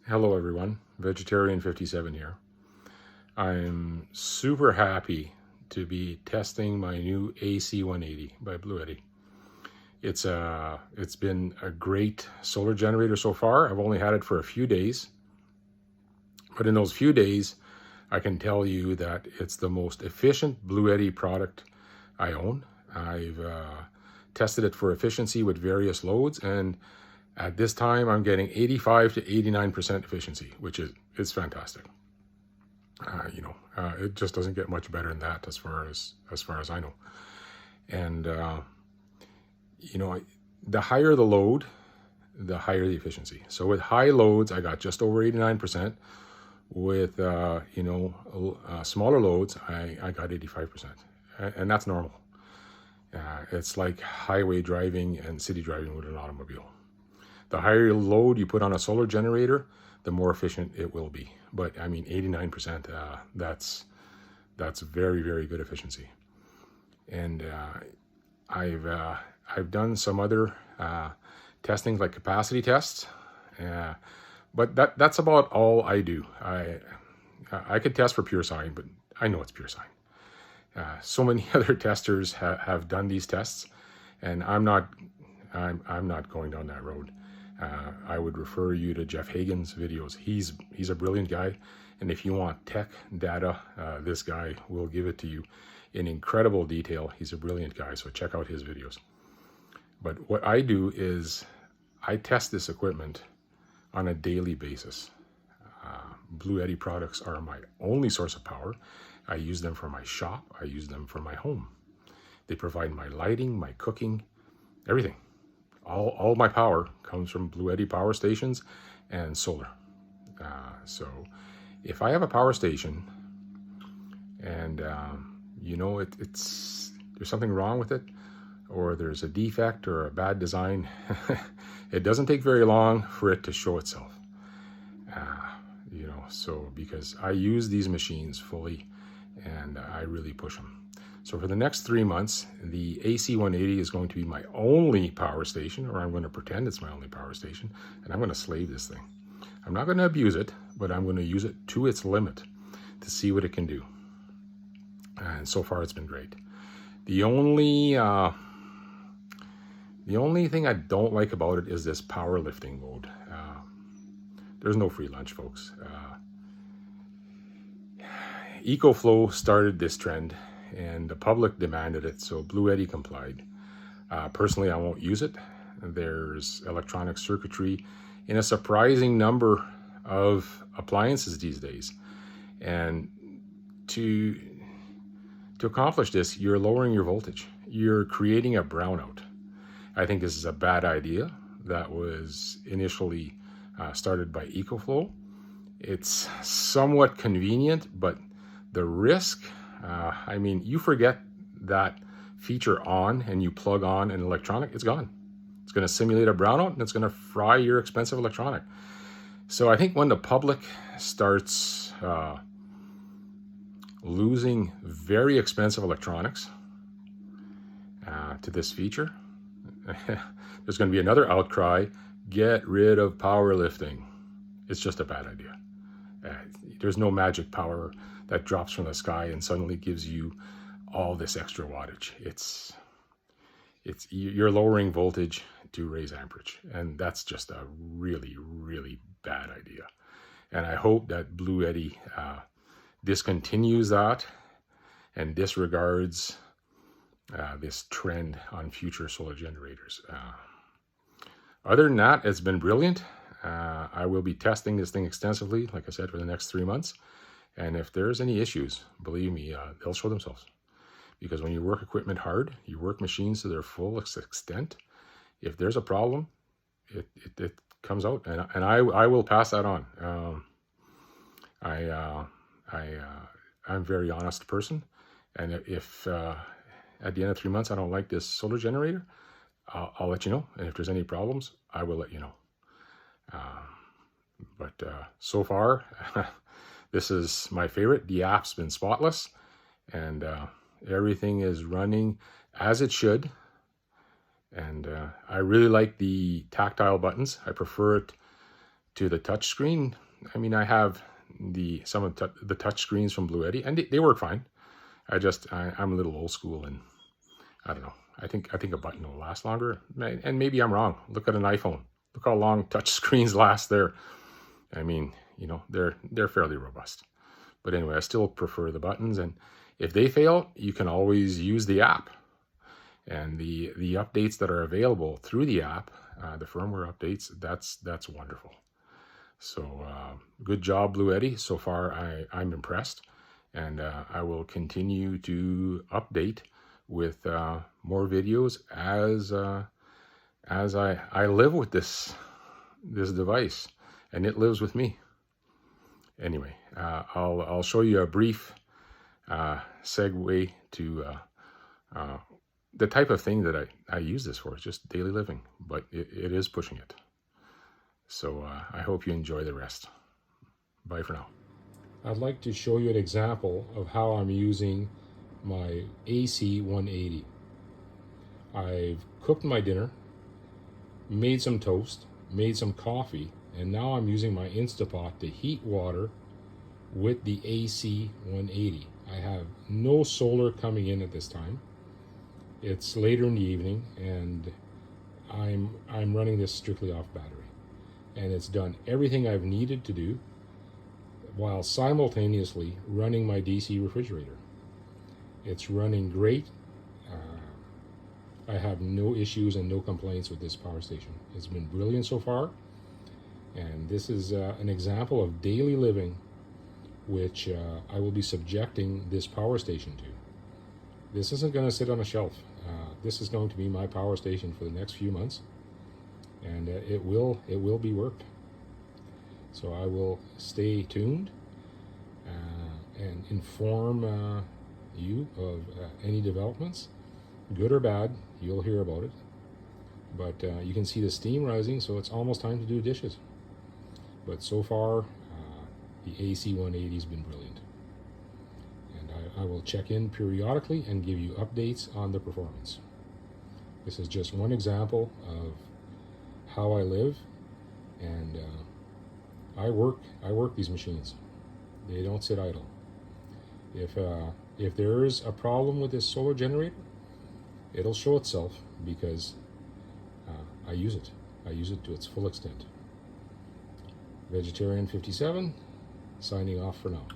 Hello everyone, Vegetarian 57 here. I'm super happy to be testing my new AC 180 by Bluetti. It's been a great solar generator so far. I've only had it for a few days, but in those few days, I can tell you that it's the most efficient Bluetti product I own. I've tested it for efficiency with various loads, and at this time, I'm getting 85 to 89% efficiency, which is fantastic. It just doesn't get much better than that as far as I know. And the higher the load, the higher the efficiency. So with high loads, I got just over 89%. With smaller loads, I got 85%, and that's normal. It's like highway driving and city driving with an automobile. The higher load you put on a solar generator, the more efficient it will be. But I mean, 89%, that's very, very good efficiency. And I've done some other testing, like capacity tests, but that's about all I do. I could test for pure sine, but I know it's pure sine. So many other testers have done these tests, and I'm not going down that road. I would refer you to Jeff Hagen's videos. He's a brilliant guy, and if you want tech data, this guy will give it to you in incredible detail. He's a brilliant guy, so check out his videos. But what I do is I test this equipment on a daily basis. Bluetti products are my only source of power. I use them for my shop. I use them for my home. They provide my lighting, my cooking, everything. All my power comes from Bluetti power stations and solar. So if I have a power station and there's something wrong with it, or there's a defect or a bad design, it doesn't take very long for it to show itself. So because I use these machines fully and I really push them. So for the next 3 months, the AC 180 is going to be my only power station, or I'm going to pretend it's my only power station, and I'm going to slave this thing. I'm not going to abuse it, but I'm going to use it to its limit to see what it can do. And so far, it's been great. The only thing I don't like about it is this powerlifting mode. There's no free lunch, folks. EcoFlow started this trend, and the public demanded it, so Bluetti complied. Personally, I won't use it. There's electronic circuitry in a surprising number of appliances these days, and to accomplish this, you're lowering your voltage. You're creating a brownout. I think this is a bad idea that was initially started by EcoFlow. It's somewhat convenient, but the risk, you forget that feature on and you plug on an electronic, it's gone. It's going to simulate a brownout and it's going to fry your expensive electronic. So I think when the public starts losing very expensive electronics to this feature, there's going to be another outcry: get rid of powerlifting. It's just a bad idea. There's no magic power that drops from the sky and suddenly gives you all this extra wattage. You're lowering voltage to raise amperage, and that's just a really, really bad idea. And I hope that Bluetti discontinues that and disregards this trend on future solar generators. Other than that, it's been brilliant. I will be testing this thing extensively, like I said, for the next 3 months. And if there's any issues, believe me, they'll show themselves. Because when you work equipment hard, you work machines to their full extent, if there's a problem, it comes out. And I will pass that on. I'm a very honest person. And if at the end of 3 months I don't like this solar generator, I'll let you know. And if there's any problems, I will let you know. But so far, this is my favorite. The app's been spotless, and everything is running as it should. And I really like the tactile buttons. I prefer it to the touch screen, I mean, I have some of the touch screens from Bluetti, and they work fine. I'm a little old school, and I don't know. I think a button will last longer, and maybe I'm wrong. Look at an iPhone. Look how long touch screens last there. I mean, you know, they're fairly robust. But anyway, I still prefer the buttons, and if they fail, you can always use the app. And the updates that are available through the app, the firmware updates, that's wonderful. So good job, Bluetti. So far, I'm impressed, and I will continue to update with more videos as I live with this device, and it lives with me. Anyway, I'll show you a brief segue to the type of thing that I use this for. It's just daily living, but it is pushing it. So I hope you enjoy the rest. Bye for now. I'd like to show you an example of how I'm using my AC 180. I've cooked my dinner, made some toast, made some coffee, and now I'm using my Instapot to heat water with the AC 180. I have no solar coming in at this time. It's later in the evening, and I'm running this strictly off battery. And it's done everything I've needed to do while simultaneously running my DC refrigerator. It's running great. I have no issues and no complaints with this power station. It's been brilliant so far, and this is an example of daily living which I will be subjecting this power station to. This isn't going to sit on a shelf. This is going to be my power station for the next few months, and it will be worked. So I will stay tuned and inform you of any developments, good or bad. You'll hear about it. But you can see the steam rising, so it's almost time to do dishes. But so far, the AC 180 has been brilliant. And I will check in periodically and give you updates on the performance. This is just one example of how I live, and I work these machines. They don't sit idle. If there is a problem with this solar generator, it'll show itself because I use it. I use it to its full extent. Vegetarian 57, signing off for now.